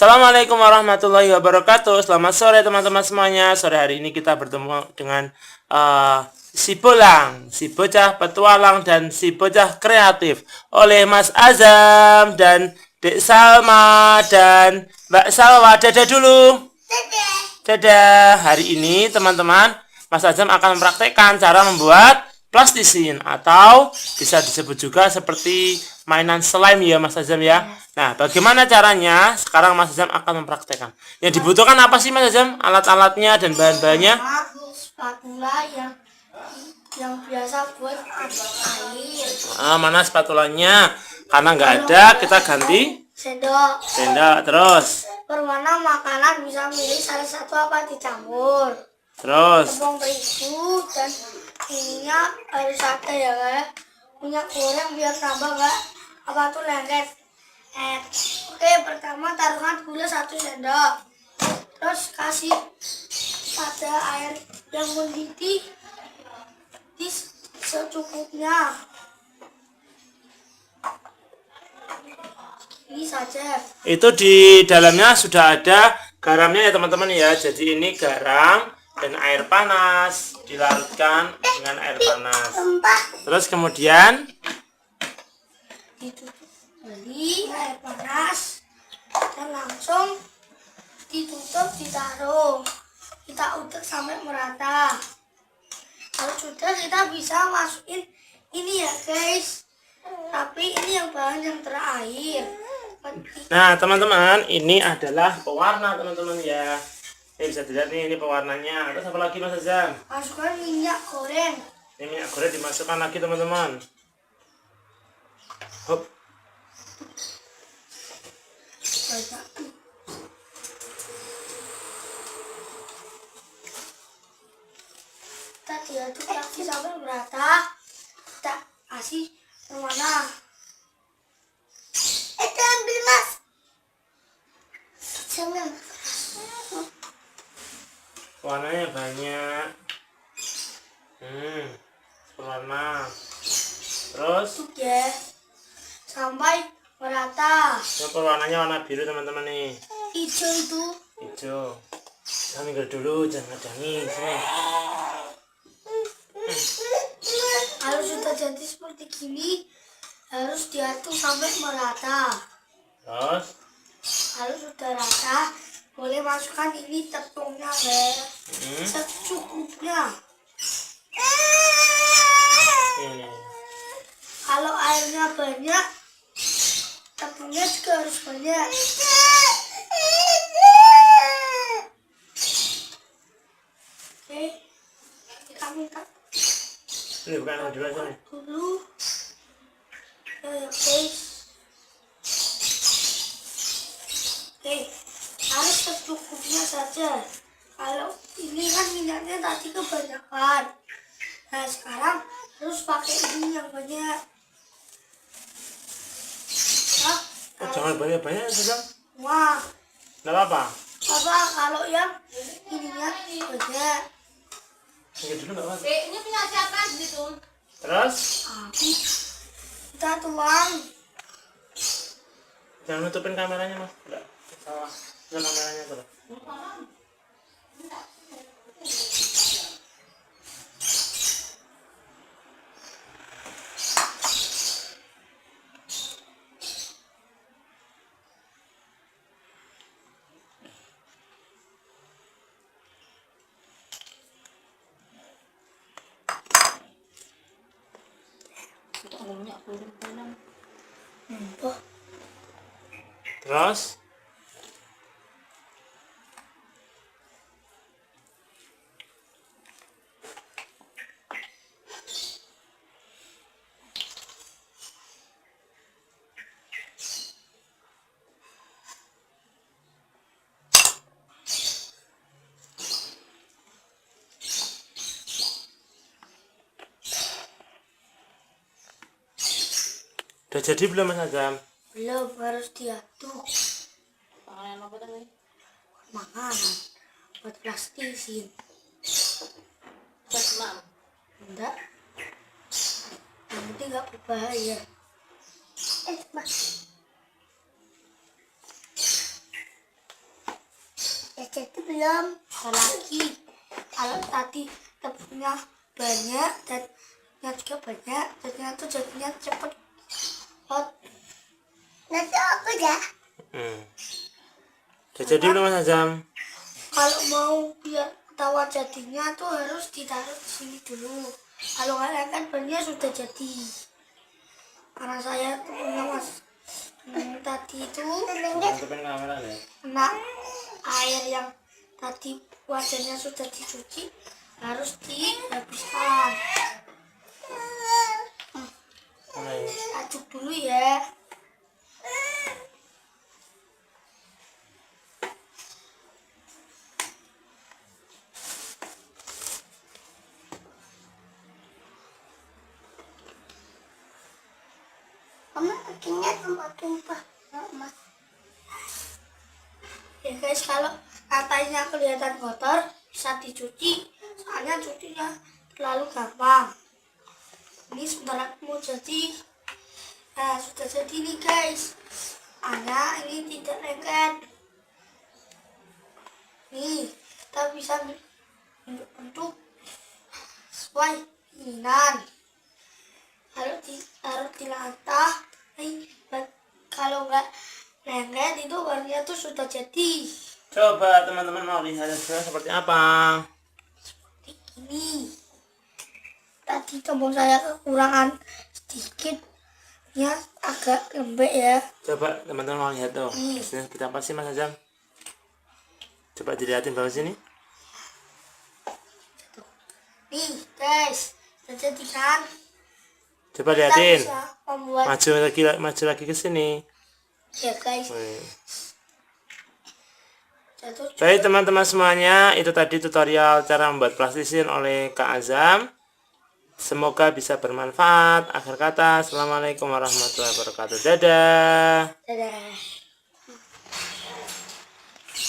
Assalamualaikum warahmatullahi wabarakatuh. Selamat sore teman-teman semuanya. Sore hari ini kita bertemu dengan si Bolang, si bocah petualang dan si bocah kreatif oleh Mas Azam dan Dek Salma dan Mbak Salwa. Dadah dulu. Dadah. Hari ini teman-teman, Mas Azam akan mempraktekkan cara membuat plastisin atau bisa disebut juga seperti mainan slime ya Mas Azam ya. Nah, bagaimana caranya? Sekarang Mas Azam akan mempraktekkan. Yang dibutuhkan apa sih Mas Azam? Alat-alatnya dan bahan-bahannya? Spatula yang biasa buat air. Mana spatulanya? Karena nggak ada, kita ganti Sendok. Terus Berwarna makanan bisa milih salah satu apa dicampur. Tepung terigu dan ininya harus ada ya kayak minyak goreng biar tambah nggak apa tuh lengket. Oke, pertama taruhkan gula 1 sendok. Terus kasih pada air yang mendidih secukupnya. Ini saja. Itu di dalamnya sudah ada garamnya ya teman-teman ya. Jadi ini garam dan air panas dilarutkan dengan air panas. Terus kemudian Ditutup kembali air panas dan langsung ditutup, ditaruh. Kita udek sampai merata. Kalau sudah kita bisa masukin ini ya guys. Tapi ini yang bahan yang terakhir. nah teman-teman, ini adalah pewarna teman-teman ya. Ini bisa dilihat nih, ini pewarnanya. Terus apa lagi Mas Azam? Masukkan minyak goreng. Ini minyak goreng dimasukkan lagi teman-teman. Hop. Banyak. Kita diaduk lagi sampai merata. Kita kasih berwarna. Itu ambil mas. Jangan. Warnanya banyak. Warna. Terus Aduk ya sampai merata. yang warnanya warna biru teman-teman nih. Hijau itu. Hijau. Jangan minggir dulu, jangan ngedangi sini. Kalau sudah jadi seperti gini harus diaduk sampai merata. Terus Kalau sudah rata boleh masukkan ini tepungnya secukupnya. ini. Kalau airnya banyak tepungnya juga harus banyak. Oke, kita minta Ini bukan yang dulu sini. dulu ya guys. Oke, harus secukupnya saja. Kalau ini kan minyaknya tadi kebanyakan. Nah sekarang harus pakai ini yang banyak. Nah, Jangan banyak-banyak Azam. wah, Nggak apa-apa. apa kalau yang ininya banyak. Minggir dulu nggak apa-apa. Ini punya siapa gitu? Terus Kita tuang. jangan nutupin kameranya Mas. Enggak. Salah. Jangan kameranya tuh. Terus udah jadi belum Mas Azam? Belum, harus diaduk. Panganan apa tadi? Makanan buat plastisin. Senam. Enggak. Yang penting nggak berbahaya. Mas. jadi belum lagi. Kalau tadi tepungnya banyak dan juga banyak, jadinya tuh jadinya cepet hot. Nanti aku ya. Udah jadi belum Mas Azam? Kalau mau biar tawar jadinya tuh harus ditaruh di sini dulu. Kalau nggak kan bannya sudah jadi. Karena saya tuh punya Mas tadi itu kena air yang tadi wajannya sudah dicuci harus dihabiskan. Aduk dulu ya. Mama kakinya tumpah-tumpah. Mas. Ya guys, kalau katanya kelihatan kotor bisa dicuci, soalnya cucinya terlalu gampang. Ini sebentar lagi mau jadi. Nah, sudah jadi nih guys. Hanya ini tidak lengket. Nih, kita bisa bentuk sesuai keinginan. Taruh di lantai. Kalau nggak lengket itu warnanya tuh sudah jadi. Coba teman-teman mau lihat hasilnya seperti apa. Seperti ini. Tadi tombol saya kekurangan sedikit, ya agak lembek ya. Coba teman-teman mau lihat tuh. Hasilnya seperti apa sih Mas Azam? Coba dilihatin bawah sini. Nih guys, sudah jadi kan? Coba Kita lihatin. bisa membuat Maju lagi ke sini. ya guys. Wih. Jatuh. Baik teman-teman semuanya, itu tadi tutorial cara membuat plastisin oleh Kak Azam. Semoga bisa bermanfaat. Akhir kata, Assalamualaikum warahmatullahi wabarakatuh. Dadah. Dadah.